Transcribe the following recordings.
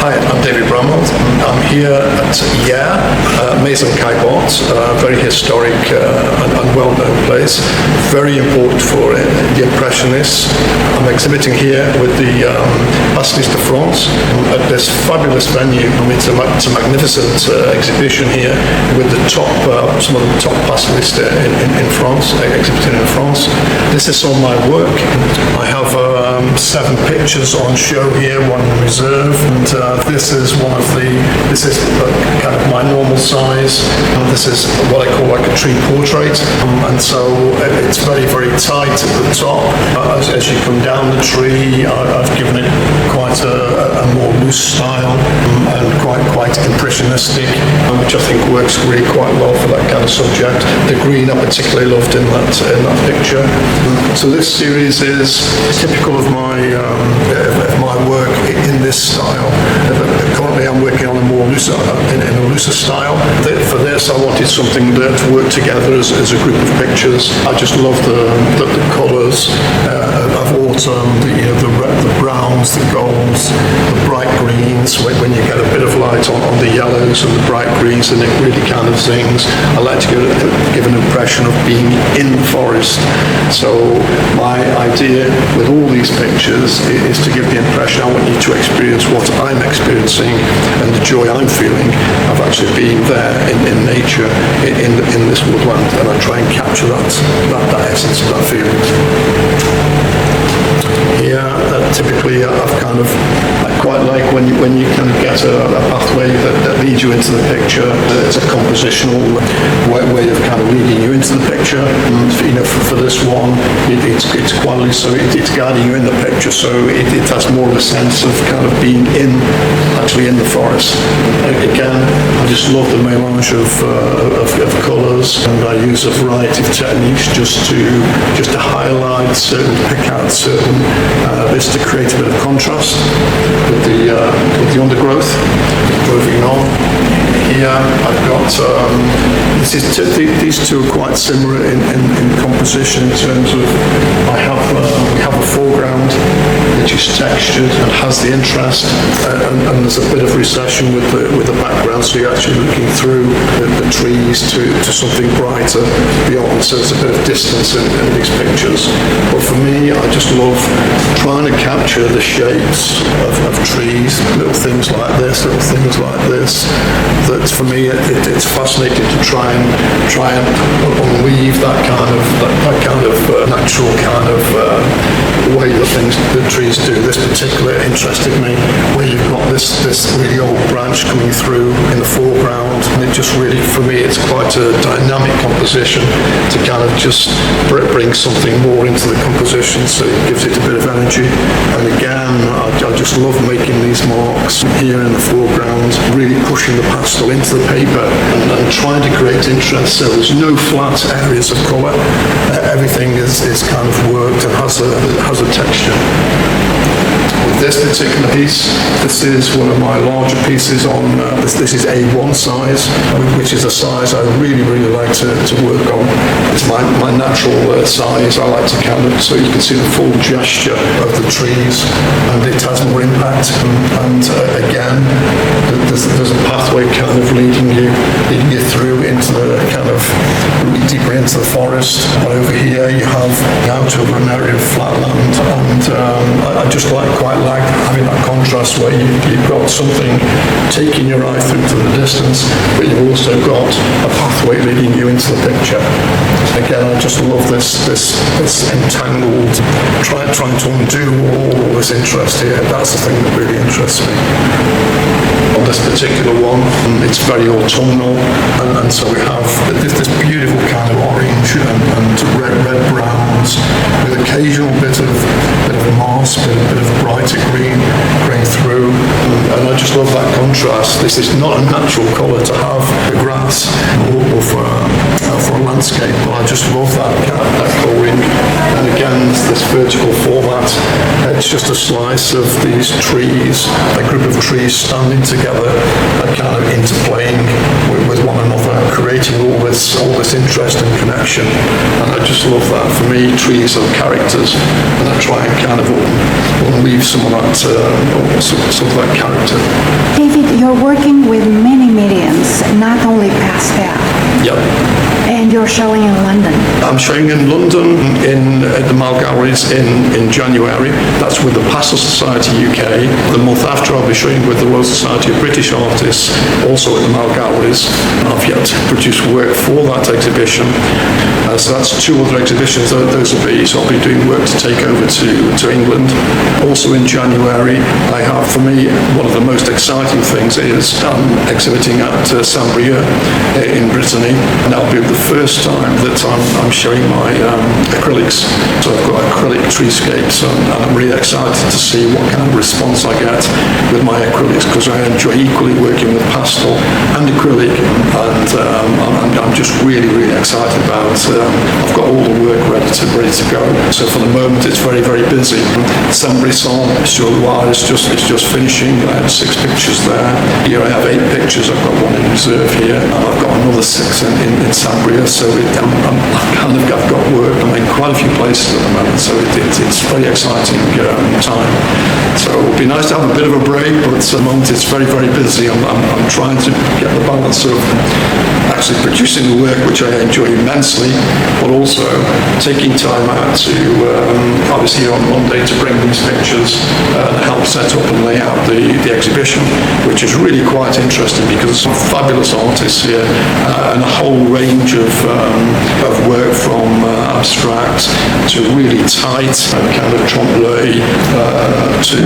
Hi, I'm David Brammeld. I'm here at Yerres, Maison Caillebotte, a very historic and well-known place, very important for the Impressionists. I'm exhibiting here with the Pastel de France at this fabulous venue. It's a magnificent exhibition here with the top, some of the top pastelists in France, exhibiting in France. This is some of my work. I have 7 pictures on show here, one in reserve, and this is kind of my normal size. This is what I call like a tree portrait, and so it's very, very tight at the top. As you come down the tree, I've given it quite a more loose style and quite impressionistic, which I think works really quite well for that kind of subject. The green I particularly loved in that picture. So this series is typical of my work in this style. Currently I'm working on a more looser, in a looser style. For this I wanted something that worked together as a group of pictures. I just love the colours of autumn, the browns, the golds, the bright greens. When you get a bit of light on the yellows and the bright greens, and it really kind of zings. I like to give an impression of being in the forest. So my idea with all these pictures is to give the impression I want you to experience what I'm experiencing and the joy I'm feeling of actually being there in nature, in this woodland, and I try and capture that essence of that feeling. Yeah, typically I quite like when you kind of get a pathway that leads you into the picture. It's a compositional way of kind of leading you into the picture. And, for this one, it's quality, so it's guiding you in the picture, so it has more of a sense of kind of being actually in the forest. Again, I just love the melange of colours, and I use a variety of techniques just to highlight pick out certain bits to create a bit of contrast with the undergrowth. Moving on, here I've got these two are quite similar in composition in terms of we have a foreground which is textured and has the interest, and there's a bit of recession with the background, so you're actually looking through the trees to something brighter beyond, so there's a bit of distance in these pictures. But for me, I just love trying to capture the shapes of trees, little things like this, that for me it's fascinating to try and unweave that kind of natural kind of way the trees do. This particular interested me, where you've got this really old branch coming through in the foreground, and it just really, for me, it's quite a dynamic composition to kind of just bring something more into the composition, so it gives it a bit of energy. And again, I just love making these marks here in the foreground, really pushing the pastel into the paper and trying to create interest, so there's no flat areas of colour. Everything is kind of worked and has a texture. With this particular piece, this is one of my larger pieces on, this is A1 size, which is a size I really, really like to work on. It's my natural size. I like to count it so you can see the full gesture of the trees, and it has more impact. And again, there's a pathway kind of leading you through into the kind of deeper into the forest. But over here you have out over an area of flat land, and I just quite like having that contrast where you've got something taking your eye through to the distance, but you've also got a pathway leading you into the picture. Again, I just love this entangled, trying to undo all this interest here. That's the thing that really interests me. On this particular one, it's very autumnal, and so we have this beautiful kind of orange and red browns with occasional bit of moss, bit of brighter green through, and I just love that contrast. This is not a natural colour to have for grass or for a landscape, but I just love that colouring. And again, this vertical format. It's just a slice of these trees, a group of trees standing together and kind of interplaying with one another, creating all this interest and connection. And I just love that. For me, trees are characters, and I try and kind of weave some of that, some of that character. David, you're working with many mediums, not only pastel. Yep. And you're showing in London. I'm showing in London at the Mall Galleries in January. That's with the Pastel Society UK. The month after, I'll be showing with the Royal Society of British Artists, also at the Mall Galleries. I've yet to produce work for that exhibition. So that's two other exhibitions those will be. So I'll be doing work to take over to England. Also in January, I have, for me, one of the most exciting things is exhibiting at Saint-Brieuc in Brittany. And that'll be the first time that I'm showing my acrylics. So I've got acrylic treescapes, and I'm really excited to see what kind of response I get with my acrylics, because I enjoy equally working with pastel and acrylic, and I'm just really excited about I've got all the work ready to go. So for the moment it's very busy. Salon sur Loire is just finishing. I had 6 pictures there. Here I have 8 pictures. I've got one in reserve here, and I've got another 6 in Saint-Brieuc. So I've got work. I'm in quite a few places at the moment, so it's very exciting time. So it would be nice to have a bit of a break, but at the moment it's very busy. I'm trying to get the balance of actually producing the work, which I enjoy immensely, but also taking time out to obviously on Monday to bring these pictures and help set up and lay out the exhibition, which is really quite interesting because some fabulous artists here and a whole range of work from abstract to really tight kind of trompe-l'oeil to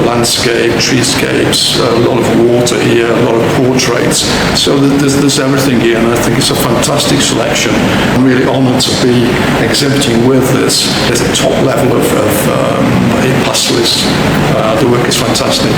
landscape, treescapes, a lot of water here, a lot of portraits. So there's everything here, and I think it's a fantastic selection. I'm really honoured to be exhibiting with this. There's a top level of a pastelist. The work is fantastic.